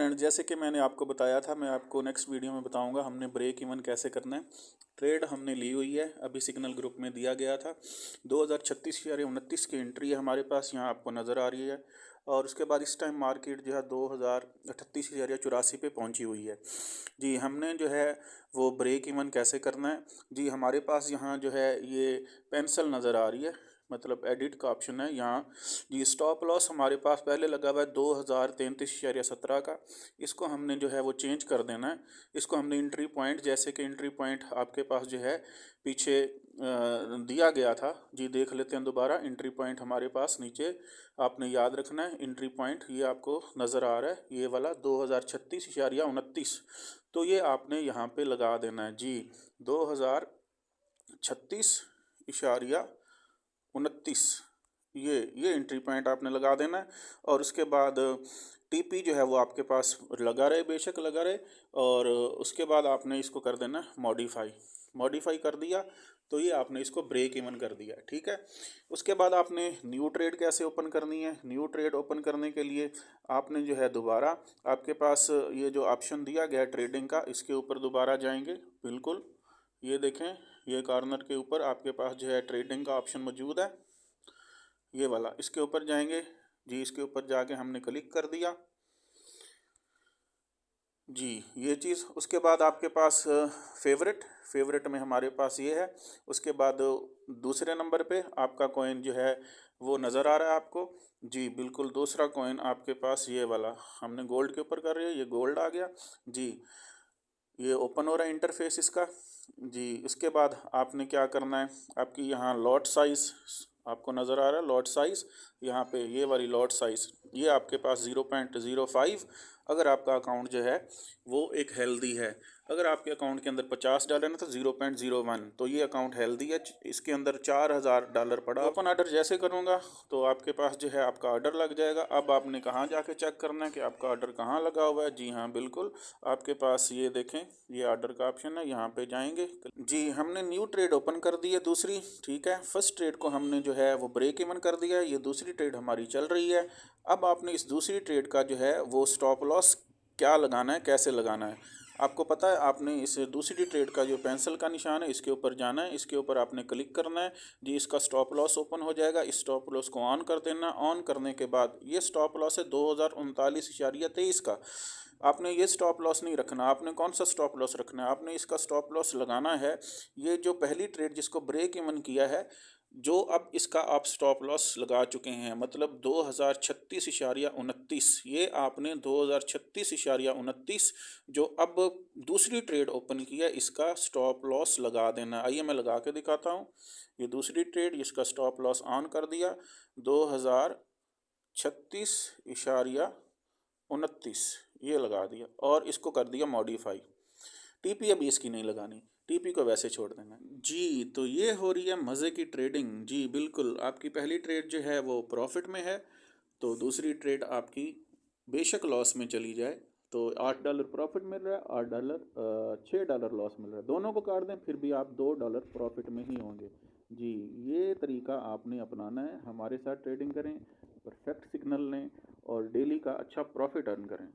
Friend, जैसे कि मैंने आपको बताया था, मैं आपको नेक्स्ट वीडियो में बताऊंगा हमने ब्रेक इवन कैसे करना है। ट्रेड हमने ली हुई है, अभी सिग्नल ग्रुप में दिया गया था 2036,29 की एंट्री है हमारे पास, यहाँ आपको नज़र आ रही है। और उसके बाद इस टाइम मार्केट जो है 2038,084 पे पहुंची हुई है। जी, हमने जो है वो ब्रेक इवन कैसे करना है। जी, हमारे पास यहाँ जो है ये पेंसिल नज़र आ रही है, मतलब एडिट का ऑप्शन है यहाँ। जी, स्टॉप लॉस हमारे पास पहले लगा हुआ है 2033.17 का। इसको हमने जो है वो चेंज कर देना है। इसको हमने एंट्री पॉइंट, जैसे कि एंट्री पॉइंट आपके पास जो है पीछे दिया गया था। जी, देख लेते हैं दोबारा। एंट्री पॉइंट हमारे पास नीचे आपने याद रखना है। एंट्री पॉइंट ये आपको नज़र आ रहा है, ये वाला 2036.29। तो ये आपने यहाँ पे लगा देना है जी, 2036.29 ये एंट्री पॉइंट आपने लगा देना है। और उसके बाद टीपी जो है वो आपके पास लगा रहे, बेशक लगा रहे। और उसके बाद आपने इसको कर देना मॉडिफाई कर दिया, तो ये आपने इसको ब्रेक इवन कर दिया, ठीक है। उसके बाद आपने न्यू ट्रेड कैसे ओपन करनी है। न्यू ट्रेड ओपन करने के लिए आपने जो है दोबारा, आपके पास ये जो ऑप्शन दिया गया है ट्रेडिंग का, इसके ऊपर दोबारा जाएंगे। बिल्कुल ये देखें, ये कॉर्नर के ऊपर आपके पास जो है ट्रेडिंग का ऑप्शन मौजूद है, ये वाला। इसके ऊपर जाएंगे जी, इसके ऊपर जाके हमने क्लिक कर दिया जी, ये चीज़। उसके बाद आपके पास फेवरेट में हमारे पास ये है। उसके बाद दूसरे नंबर पे आपका कॉइन जो है वो नज़र आ रहा है आपको जी, बिल्कुल। दूसरा कॉइन आपके पास ये वाला, हमने गोल्ड के ऊपर कर रहे हैं, ये गोल्ड आ गया जी। ये ओपन हो रहा है इंटरफेस इसका जी। उसके बाद आपने क्या करना है, आपकी यहाँ लॉट साइज़ आपको नज़र आ रहा है, लॉट साइज़ यहाँ पे, ये वाली लॉट साइज़ ये आपके पास 0.05। अगर आपका अकाउंट जो है वो एक हेल्दी है। अगर आपके अकाउंट के अंदर $50 है तो 0.01, तो ये अकाउंट हेल्दी है। इसके अंदर $4,000 पड़ा। ओपन ऑर्डर जैसे करूँगा तो आपके पास जो है आपका ऑर्डर लग जाएगा। अब आपने कहाँ जाके चेक करना है कि आपका ऑर्डर कहाँ लगा हुआ है। जी हाँ, बिल्कुल आपके पास ये देखें, ये ऑर्डर का ऑप्शन है, यहाँ पे जाएंगे जी। हमने न्यू ट्रेड ओपन कर दी है दूसरी, ठीक है। फर्स्ट ट्रेड को हमने जो है वो ब्रेक इवन कर दिया है, ये दूसरी ट्रेड हमारी चल रही है। अब आपने इस दूसरी ट्रेड का जो है वो स्टॉप लॉस क्या लगाना है, कैसे लगाना है, आपको पता है। आपने इस दूसरी ट्रेड का जो पेंसिल का निशान है इसके ऊपर जाना है, इसके ऊपर आपने क्लिक करना है जी। इसका स्टॉप लॉस ओपन हो जाएगा, इस स्टॉप लॉस को ऑन कर देना। ऑन करने के बाद ये स्टॉप लॉस है 2039.23 का। आपने ये स्टॉप लॉस नहीं रखना। आपने कौन सा स्टॉप लॉस रखना है, आपने इसका स्टॉप लॉस लगाना है ये जो पहली ट्रेड जिसको ब्रेक इवन किया है, जो अब इसका आप स्टॉप लॉस लगा चुके हैं, मतलब 2036.29। ये आपने 2036.29 जो अब दूसरी ट्रेड ओपन की है इसका स्टॉप लॉस लगा देना। आइए मैं लगा के दिखाता हूँ। ये दूसरी ट्रेड, इसका स्टॉप लॉस ऑन कर दिया 2036.29, ये लगा दिया और इसको कर दिया मॉडिफाई। टीपी अभी इसकी नहीं लगानी, टीपी को वैसे छोड़ देना जी। तो ये हो रही है मज़े की ट्रेडिंग जी, बिल्कुल। आपकी पहली ट्रेड जो है वो प्रॉफिट में है, तो दूसरी ट्रेड आपकी बेशक लॉस में चली जाए तो $8 प्रॉफिट मिल रहा है, $6 लॉस मिल रहा है। दोनों को काट दें फिर भी आप $2 प्रॉफिट में ही होंगे जी। ये तरीका आपने अपनाना है। हमारे साथ ट्रेडिंग करें, परफेक्ट सिग्नल लें और डेली का अच्छा प्रॉफिट अर्न करें।